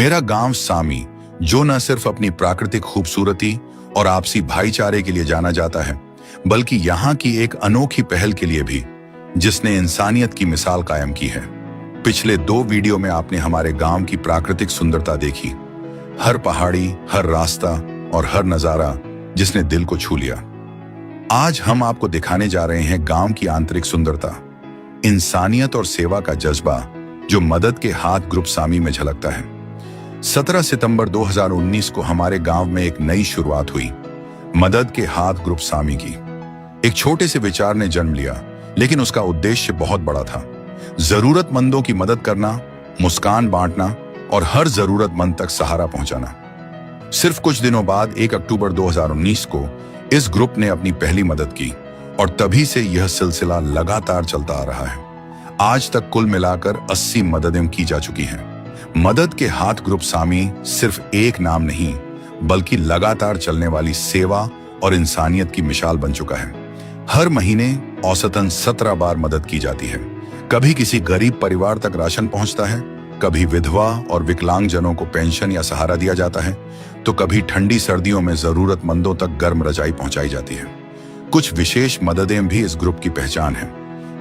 मेरा गांव सामी, जो न सिर्फ अपनी प्राकृतिक खूबसूरती और आपसी भाईचारे के लिए जाना जाता है, बल्कि यहाँ की एक अनोखी पहल के लिए भी, जिसने इंसानियत की मिसाल कायम की है। पिछले 2 वीडियो में आपने हमारे गांव की प्राकृतिक सुंदरता देखी, हर पहाड़ी, हर रास्ता और हर नजारा जिसने दिल को छू लिया। आज हम आपको दिखाने जा रहे हैं गांव की आंतरिक सुंदरता, इंसानियत और सेवा का जज्बा जो मदद के हाथ ग्रुप सामी में झलकता है। 17 सितंबर 2019 को हमारे गांव में एक नई शुरुआत हुई, मदद के हाथ ग्रुप सामी की। एक छोटे से विचार ने जन्म लिया, लेकिन उसका उद्देश्य बहुत बड़ा था। जरूरतमंदों की मदद करना, मुस्कान बांटना और हर जरूरतमंद तक सहारा पहुंचाना। सिर्फ कुछ दिनों बाद 1 अक्टूबर 2019 को इस ग्रुप ने अपनी पहली मदद की और तभी से यह सिलसिला लगातार चलता आ रहा है। आज तक कुल मिलाकर 80 मददें की जा चुकी हैं। मदद के हाथ ग्रुप सामी सिर्फ एक नाम नहीं, बल्कि लगातार चलने वाली सेवा और इंसानियत की मिसाल बन चुका है। हर महीने औसतन 17 बार मदद की जाती है। कभी किसी गरीब परिवार तक राशन पहुंचता है, कभी विधवा और विकलांगजनों को पेंशन या सहारा दिया जाता है, तो कभी ठंडी सर्दियों में जरूरतमंदों तक गर्म रजाई पहुंचाई जाती है। कुछ विशेष मददें भी इस ग्रुप की पहचान है।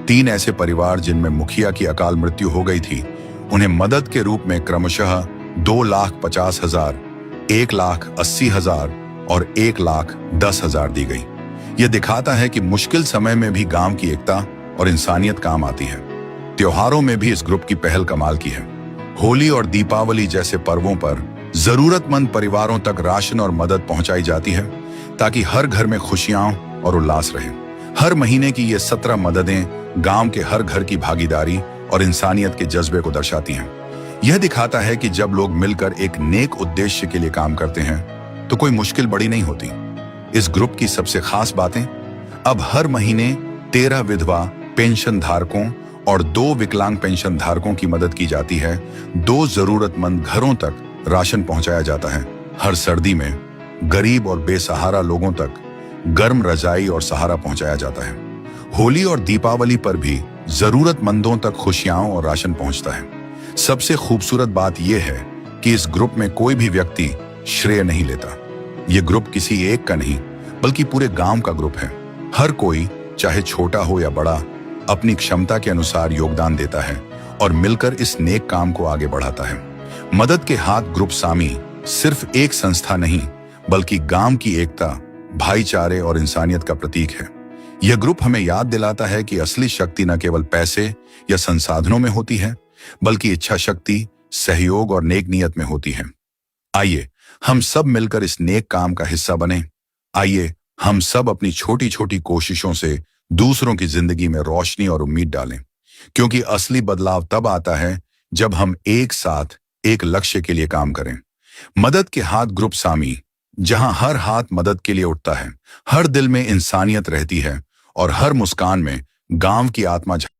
3 ऐसे परिवार जिनमें मुखिया की अकाल मृत्यु हो गई थी, उन्हें मदद के रूप में क्रमशः 2,50,000, 1,80,000 और 1,10,000 दी गई। यह दिखाता है कि मुश्किल समय में भी गांव की एकता और इंसानियत काम आती है। त्योहारों में भी इस ग्रुप की पहल कमाल की है। होली और दीपावली जैसे पर्वों पर जरूरतमंद परिवारों तक राशन और मदद पहुंचाई जाती है, ताकि हर घर में खुशियां और उल्लास रहे। हर महीने की ये 17 मददें गांव के हर घर की भागीदारी और इंसानियत के जज्बे को दर्शाती हैं। यह दिखाता है कि जब लोग मिलकर एक नेक उद्देश्य के लिए काम करते हैं, तो कोई मुश्किल बड़ी नहीं होती। इस ग्रुप की सबसे खास बातें, अब हर महीने 13 विधवा पेंशन धारकों और 2 विकलांग पेंशन धारकों की मदद की जाती है। 2 जरूरतमंद घरों तक राशन पहुंचाया जाता है। हर सर्दी में गरीब और बेसहारा लोगों तक गर्म रजाई और सहारा पहुंचाया जाता है। होली और दीपावली पर भी जरूरतमंदों तक खुशियां और राशन पहुंचता है। सबसे खूबसूरत बात यह है कि इस ग्रुप में कोई भी व्यक्ति श्रेय नहीं लेता। यह ग्रुप किसी एक का नहीं, बल्कि पूरे गांव का ग्रुप है। हर कोई, चाहे छोटा हो या बड़ा, अपनी क्षमता के अनुसार योगदान देता है और मिलकर इस नेक काम को आगे बढ़ाता है। मदद के हाथ ग्रुप सामी सिर्फ एक संस्था नहीं, बल्कि गांव की एकता, भाईचारे और इंसानियत का प्रतीक है। यह ग्रुप हमें याद दिलाता है कि असली शक्ति न केवल पैसे या संसाधनों में होती है, बल्कि इच्छा शक्ति, सहयोग और नेक नियत में होती है। आइए हम सब मिलकर इस नेक काम का हिस्सा बने। आइए हम सब अपनी छोटी छोटी कोशिशों से दूसरों की जिंदगी में रोशनी और उम्मीद डालें, क्योंकि असली बदलाव तब आता है जब हम एक साथ एक लक्ष्य के लिए काम करें। मदद के हाथ ग्रुप सामी, जहां हर हाथ मदद के लिए उठता है, हर दिल में इंसानियत रहती है और हर मुस्कान में गांव की आत्मा